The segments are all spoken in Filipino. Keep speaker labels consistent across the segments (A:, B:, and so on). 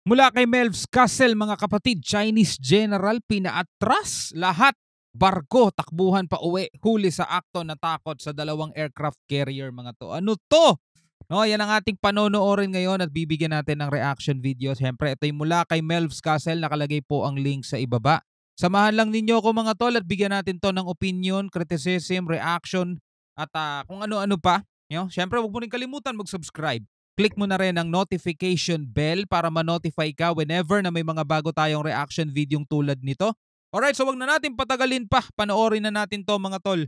A: Mula kay Melvs Castle, mga kapatid, Chinese general pinaatras lahat. Barko, takbuhan pa uwi, huli sa akto, natakot sa dalawang aircraft carrier, mga to. Ano to? No, yan ang ating panonoorin ngayon at bibigyan natin ng reaction video. Siyempre, ito yung mula kay Melvs Castle. Nakalagay po ang link sa ibaba. Samahan lang ninyo ako, mga tol, at bigyan natin to ng opinion, criticism, reaction, at kung ano-ano pa. Siyempre, huwag mo rin kalimutan mag-subscribe. Click mo na rin ang notification bell para ma-notify ka whenever na may mga bago tayong reaction video tulad nito. Alright, so wag na natin patagalin pa. Panoorin na natin to, mga tol.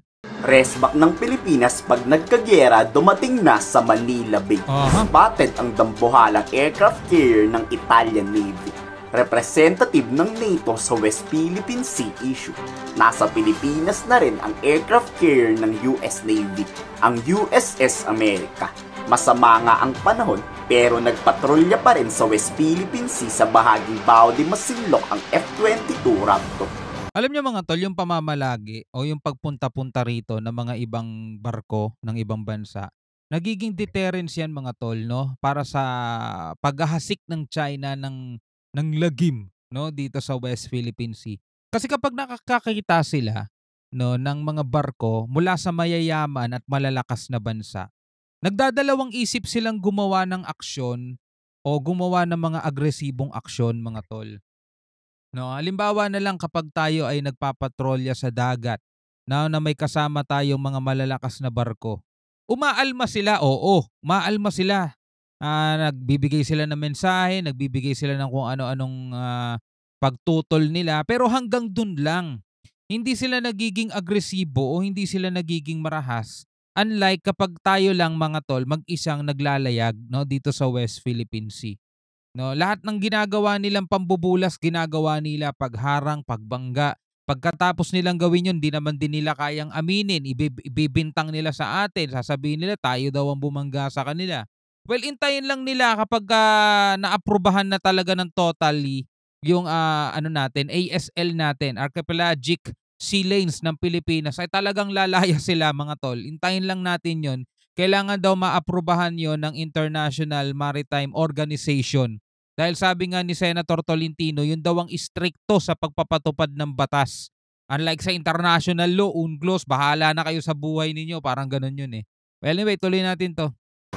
B: Resback ng Pilipinas pag nagkagyera dumating na sa Manila Bay. Spotted ang dambuhalang aircraft carrier ng Italian Navy. Representative ng NATO sa West Philippine Sea issue. Nasa Pilipinas na rin ang aircraft carrier ng US Navy, ang USS America. Masama nga ang panahon pero nagpatrolya pa rin sa West Philippine Sea sa bahaging Bao de Masinloc ang F-22 Raptor.
A: Alam niyo, mga tol, yung pamamalagi o yung pagpunta-punta rito ng mga ibang barko ng ibang bansa, nagiging deterrence yan, mga tol, no? Para sa paghahasik ng China ng lagim, no, dito sa West Philippine Sea. Kasi kapag nakakakita sila, no, ng mga barko mula sa mayayaman at malalakas na bansa, nagdadalawang isip silang gumawa ng aksyon o gumawa ng mga agresibong aksyon, mga tol. No, halimbawa na lang kapag tayo ay nagpapatrolya sa dagat na may kasama tayong mga malalakas na barko. Umaalma sila, oo, umaalma sila. Nagbibigay sila ng mensahe, nagbibigay sila ng kung ano-anong pagtutol nila, pero hanggang dun lang. Hindi sila nagiging agresibo o hindi sila nagiging marahas. Unlike kapag tayo lang, mga tol, mag-isang naglalayag, no, dito sa West Philippine Sea. No, lahat ng ginagawa nilang pambubulas, ginagawa nila pagharang, pagbangga. Pagkatapos nilang gawin yun, di naman din nila kayang aminin. Ibibintang nila sa atin. Sasabihin nila, tayo daw ang bumangga sa kanila. Well, intayin lang nila kapag naaprubahan na talaga ng totally yung natin, ASL natin, Archipelagic Sea Lanes ng Pilipinas, ay talagang lalaya sila, mga tol. Intayin lang natin yun. Kailangan daw maaprubahan yon ng International Maritime Organization. Dahil sabi nga ni Senator Tolentino, yun daw ang istrikto sa pagpapatupad ng batas. Unlike sa international law, UNCLOS, bahala na kayo sa buhay ninyo. Parang ganun yun eh. Well, anyway, tuloy natin to.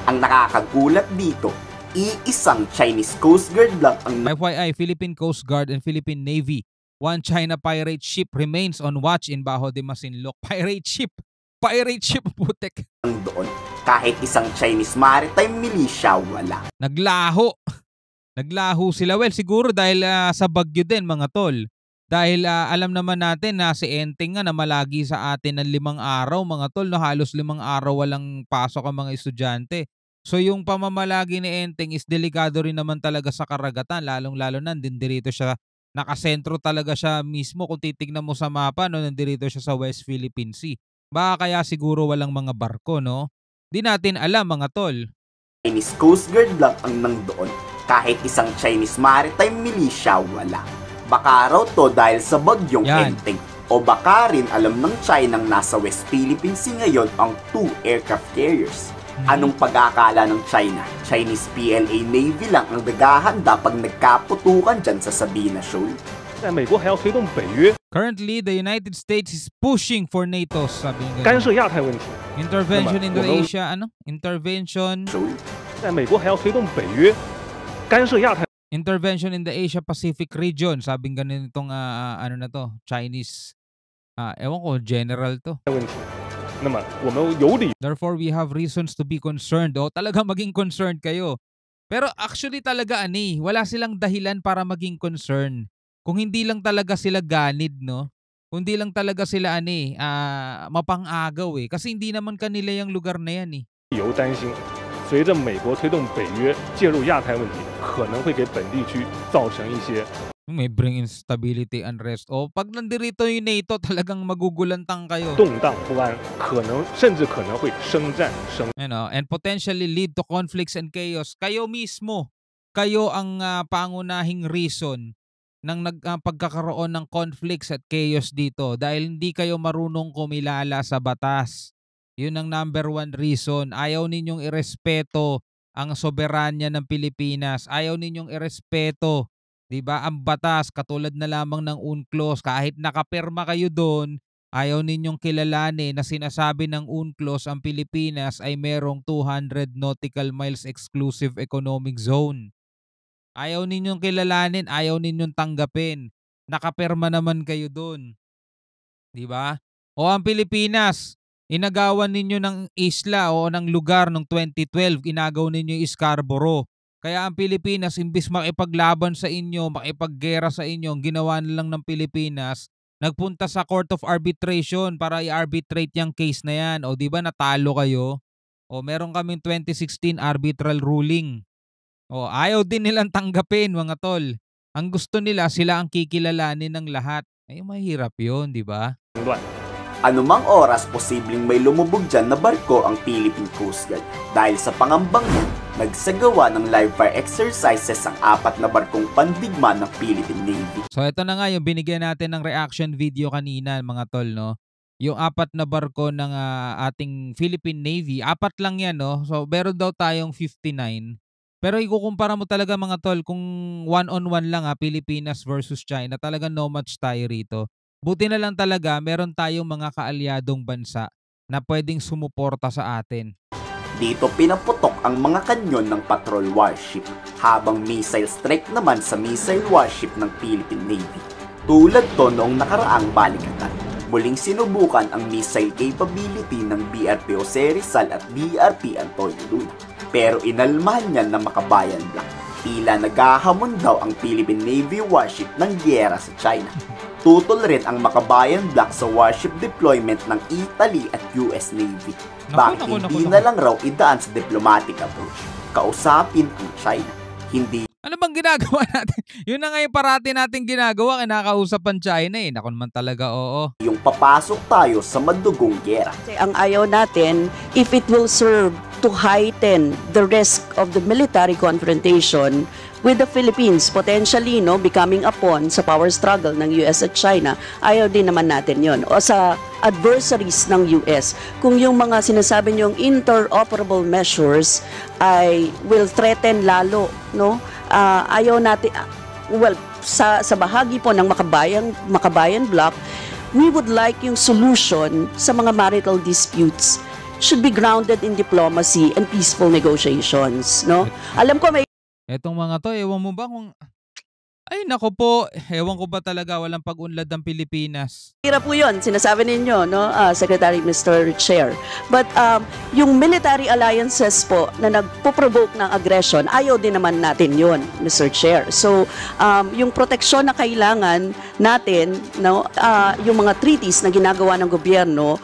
B: Ang nakakagulat dito, iisang Chinese Coast Guard lang ang
A: FYI, Philippine Coast Guard and Philippine Navy. One China pirate ship remains on watch in Bajo de Masinloc. Pirate ship! Pirate ship, putek.
B: Doon, kahit isang Chinese maritime militia wala.
A: Naglaho. Naglaho sila. Well, siguro dahil sa bagyo din, mga tol. Dahil alam naman natin na si Enteng nga na malagi sa atin ng 5 araw, mga tol. No? Halos 5 araw walang pasok ang mga estudyante. So yung pamamalagi ni Enteng is delikado rin naman talaga sa karagatan. Lalong-lalo na, dindirito siya. Nakasentro talaga siya mismo. Kung titignan mo sa mapa, no, nandirito siya sa West Philippine Sea. Baka kaya siguro walang mga barko, no? Di natin alam, mga tol.
B: Chinese Coast Guard lang ang nandoon. Kahit isang Chinese maritime militia wala. Baka raw to dahil sa bagyong Enteng. O baka rin alam ng China nasa West Philippine Sea ngayon ang 2 aircraft carriers. Anong pag-aakala ng China? Chinese PLA Navy lang ang nagahanda pag nagkaputukan dyan sa Sabina Shoal?
A: Currently, the United States is pushing for NATO, sabi nga. Intervention in Asia, Intervention. Intervention in the Asia Pacific region, sabi nga nitong na to, Chinese, ewan ko, general to. Therefore, we have reasons to be concerned. O, talaga maging concerned kayo. Pero actually talaga, wala silang dahilan para maging concerned. Kung hindi lang talaga sila ganid, no? Kung hindi lang talaga sila mapang-agaw eh. Kasi hindi naman kanila yung lugar na yan eh. May bring instability, unrest. O pag nandirito yung NATO, talagang magugulantang kayo. And potentially lead to conflicts and chaos. Kayo mismo, kayo ang pangunahing reason ng pagkakaroon ng conflicts at chaos dito dahil hindi kayo marunong kumilala sa batas. Yun ang number 1 reason. Ayaw ninyong irespeto ang soberanya ng Pilipinas. Ayaw ninyong irespeto, 'di ba, ang batas katulad na lamang ng UNCLOS. Kahit nakapirma kayo doon, ayaw ninyong kilalanin na sinasabi ng UNCLOS ang Pilipinas ay merong 200 nautical miles exclusive economic zone. Ayaw ninyong kilalanin, ayaw ninyong tanggapin. Nakapirma naman kayo doon, 'di ba? O ang Pilipinas, inagawan ninyo ng isla o ng lugar noong 2012, inagaw ninyo yung Scarborough. Kaya ang Pilipinas, imbis makipaglaban sa inyo, makipaggera sa inyo, ang ginawa na lang ng Pilipinas, nagpunta sa Court of Arbitration para i-arbitrate yung case na yan. O di ba natalo kayo? O meron kaming 2016 arbitral ruling. O ayaw din nilang tanggapin, mga tol. Ang gusto nila, sila ang kikilalanin ng lahat. Ay mahirap yun, di ba?
B: Anumang oras posibleng may lumubog dyan na barko ang Philippine Coast Guard. Dahil sa pangambang yan, nagsagawa ng live fire exercises ang 4 na barkong pandigma ng Philippine Navy.
A: So ito na nga yung binigyan natin ng reaction video kanina, mga tol, no? Yung 4 na barko ng ating Philippine Navy, 4 lang yan, no? So meron daw tayong 59. Pero ikukumpara mo talaga, mga tol, kung one-on-one lang Pilipinas versus China, talaga no match tayo rito. Buti na lang talaga meron tayong mga kaalyadong bansa na pwedeng sumuporta sa atin.
B: Dito pinaputok ang mga kanyon ng patrol warship, habang missile strike naman sa missile warship ng Philippine Navy. Tulad to noong nakaraang balikatan, muling sinubukan ang missile capability ng BRP Jose Rizal at BRP Antonio Luna. Pero inalmahan niya na Makabayan Black. Tila naghahamon daw ang Philippine Navy warship ng giyera sa China. Tutol rin ang Makabayan Black sa warship deployment ng Italy at US Navy. Bakit hindi na lang raw idaan sa diplomatic approach? Kausapin ang China. Hindi.
A: Ano bang ginagawa natin? Yun na nga yung parati natin ginagawa, kinakausap ang China eh. Naku naman talaga, oo.
B: Yung papasok tayo sa madugong giyera.
C: Ang ayaw natin, if it will serve to heighten the risk of the military confrontation with the Philippines potentially becoming a pawn sa power struggle ng US at China, ayaw din naman natin yon. O sa adversaries ng US, kung yung mga sinasabi niyong interoperable measures ay will threaten lalo, ayaw natin, sa bahagi po ng Makabayan Bloc, we would like yung solution sa mga marital disputes should be grounded in diplomacy and peaceful negotiations, Alam ko may
A: etong mga to, ewan mo ba kung... Ay nako po, ewan ko ba talaga, walang pag-unlad ng Pilipinas.
C: Hirap po yun, sinasabi ninyo, Secretary Mr. Chair. But yung military alliances po na nagpo-provoke ng aggression, ayaw din naman natin yun, Mr. Chair. So, yung proteksyon na kailangan natin, yung mga treaties na ginagawa ng gobyerno,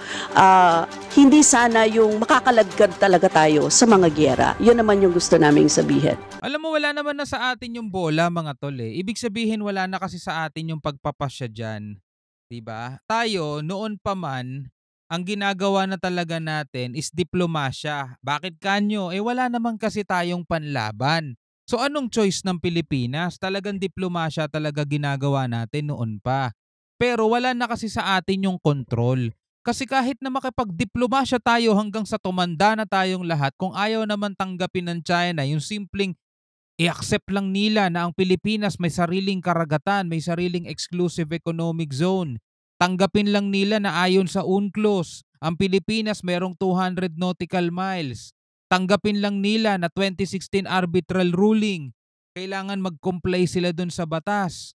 C: hindi sana yung makakalagkad talaga tayo sa mga giyera. Yun naman yung gusto naming sabihin.
A: Alam mo, wala naman na sa atin yung bola, mga tol eh. Ibig sabihin, wala na kasi sa atin yung pagpapasya dyan. Diba? Tayo, noon pa man, ang ginagawa na talaga natin is diplomasya. Bakit kanyo? Wala naman kasi tayong panlaban. So anong choice ng Pilipinas? Talagang diplomasya talaga ginagawa natin noon pa. Pero wala na kasi sa atin yung control. Kasi kahit na makipagdiplomasya tayo hanggang sa tumanda na tayong lahat, kung ayaw naman tanggapin ng China, yung simpleng i-accept lang nila na ang Pilipinas may sariling karagatan, may sariling exclusive economic zone. Tanggapin lang nila na ayon sa UNCLOS, ang Pilipinas mayroong 200 nautical miles. Tanggapin lang nila na 2016 arbitral ruling. Kailangan mag-comply sila dun sa batas.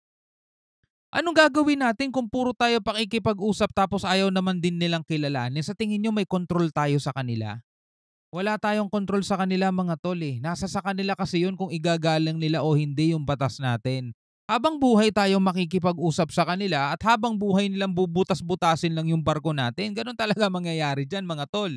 A: Anong gagawin natin kung puro tayo pakikipag-usap tapos ayaw naman din nilang kilalanin? Sa tingin nyo may control tayo sa kanila? Wala tayong control sa kanila, mga tol eh. Nasa sa kanila kasi yun kung igagalang nila o hindi yung batas natin. Habang buhay tayong makikipag-usap sa kanila at habang buhay nilang bubutas-butasin lang yung barko natin, ganun talaga mangyayari dyan, mga tol.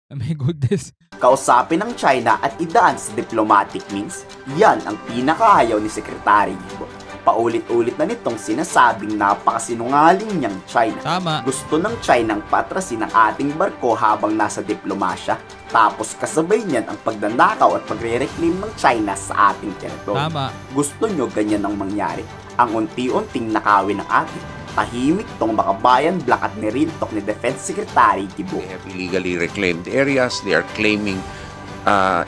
A: Oh my goodness.
B: Kausapin ng China at idaan sa diplomatic means, yan ang pinakaayaw ni Secretary Gibo. Paulit-ulit na nitong sinasabing napakasinungaling niyang China.
A: Tama.
B: Gusto ng China ang patrasin ang ating barko habang nasa diplomasya, tapos kasabay niyan ang pagnanakaw at pagre-reclaim ng China sa ating teritoryo.
A: Tama.
B: Gusto nyo ganyan ang mangyari? Ang unti-unting nakawin ng atin. Tahimik tong Makabayan Black at nirintok ni Defense Secretary Gibo.
D: They have illegally reclaimed areas. They are claiming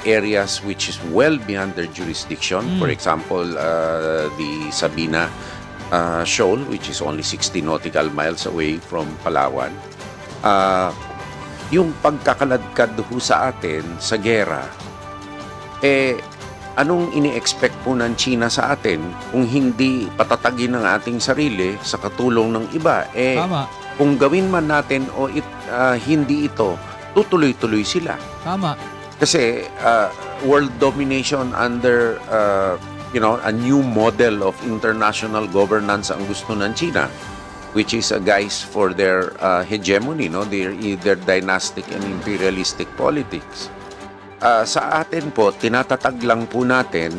D: areas which is well beyond their jurisdiction. For example, the Sabina Shoal, which is only 60 nautical miles away from Palawan. Yung pagkakaladkad ho sa atin sa gera, anong ini-expect po ng China sa atin kung hindi patatagin ng ating sarili sa katulong ng iba?
A: Tama.
D: Kung gawin man natin o hindi ito, tutuloy-tuloy sila.
A: Tama.
D: Kasi world domination under a new model of international governance ang gusto ng China, which is a guise for their hegemony, their dynastic and imperialistic politics. Sa atin po, tinatatag lang po natin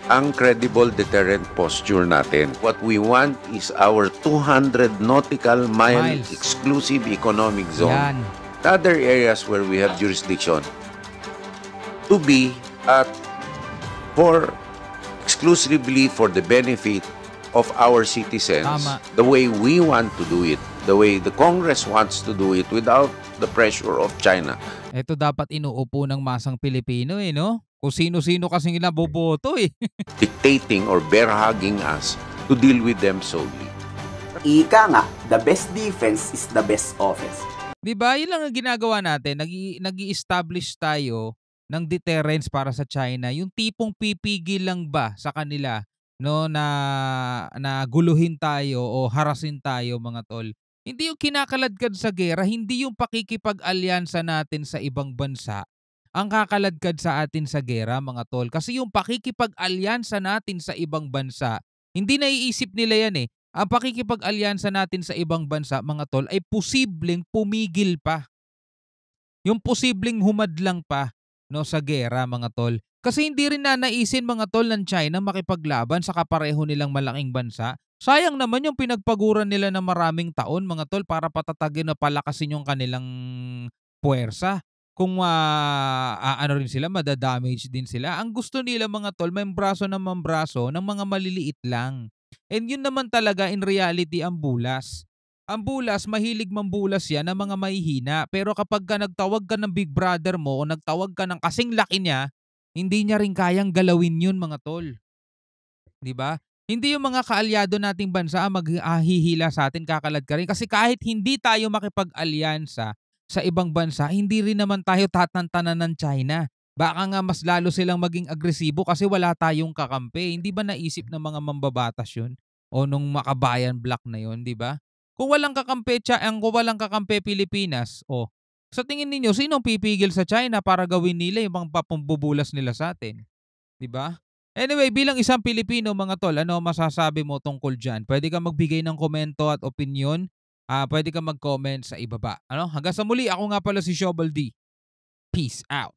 D: ang credible deterrent posture natin. What we want is our 200 nautical mile exclusive economic zone.
A: Yan.
D: The other areas where we have jurisdiction to be exclusively for the benefit of our citizens.
A: Tama.
D: The way we want to do it, the way the Congress wants to do it without the pressure of China.
A: Ito dapat inuupo ng masang Pilipino no? Kung sino-sino kasing naboboto
D: Dictating or bear-hugging us to deal with them solely.
B: Ika nga, the best defense is the best offense.
A: Diba? Yun lang ang ginagawa natin. Nag-i-establish tayo ng deterrence para sa China. Yung tipong pipigil lang ba sa kanila na guluhin tayo o harasin tayo mga tol. Hindi yung kinakaladkad sa gera, hindi yung pakikipag-alyansa natin sa ibang bansa ang kakaladkad sa atin sa gera mga tol. Kasi yung pakikipag-alyansa natin sa ibang bansa, hindi naiisip nila yan Ang pakikipag-alyansa natin sa ibang bansa mga tol ay posibleng pumigil pa. Yung posibleng humadlang pa sa gera mga tol. Kasi hindi rin nanaisin mga tol ng China makipaglaban sa kapareho nilang malaking bansa. Sayang naman yung pinagpaguran nila na maraming taon mga tol para patatagin na palakasin yung kanilang puwersa. Kung rin sila, madadamage din sila. Ang gusto nila mga tol, membraso ng mga maliliit lang. And yun naman talaga in reality ang bulas. Ang bulas, mahilig mambulas yan ng mga mahihina. Pero kapag nagtawag ka ng big brother mo o nagtawag ka ng kasing laki niya, hindi niya rin kayang galawin yun mga tol. Diba? Hindi yung mga kaalyado nating bansa ang maghihila sa atin, kakalad ka rin. Kasi kahit hindi tayo makipag-alyansa sa ibang bansa, hindi rin naman tayo tatantanan ng China. Baka nga mas lalo silang maging agresibo kasi wala tayong kakampi. Hindi ba naisip ng mga mambabatas yun? O nung Makabayan Black na yun, di ba? Kung walang kakampi Pilipinas, sa tingin ninyo, sinong pipigil sa China para gawin nila yung mga pambubulas nila sa atin? Di ba? Anyway, bilang isang Pilipino mga tol, ano masasabi mo tungkol dyan? Pwede ka magbigay ng komento at opinion. Pwede ka mag-comment sa ibaba. Hanggang sa muli, ako nga pala si Shobal D. Peace out.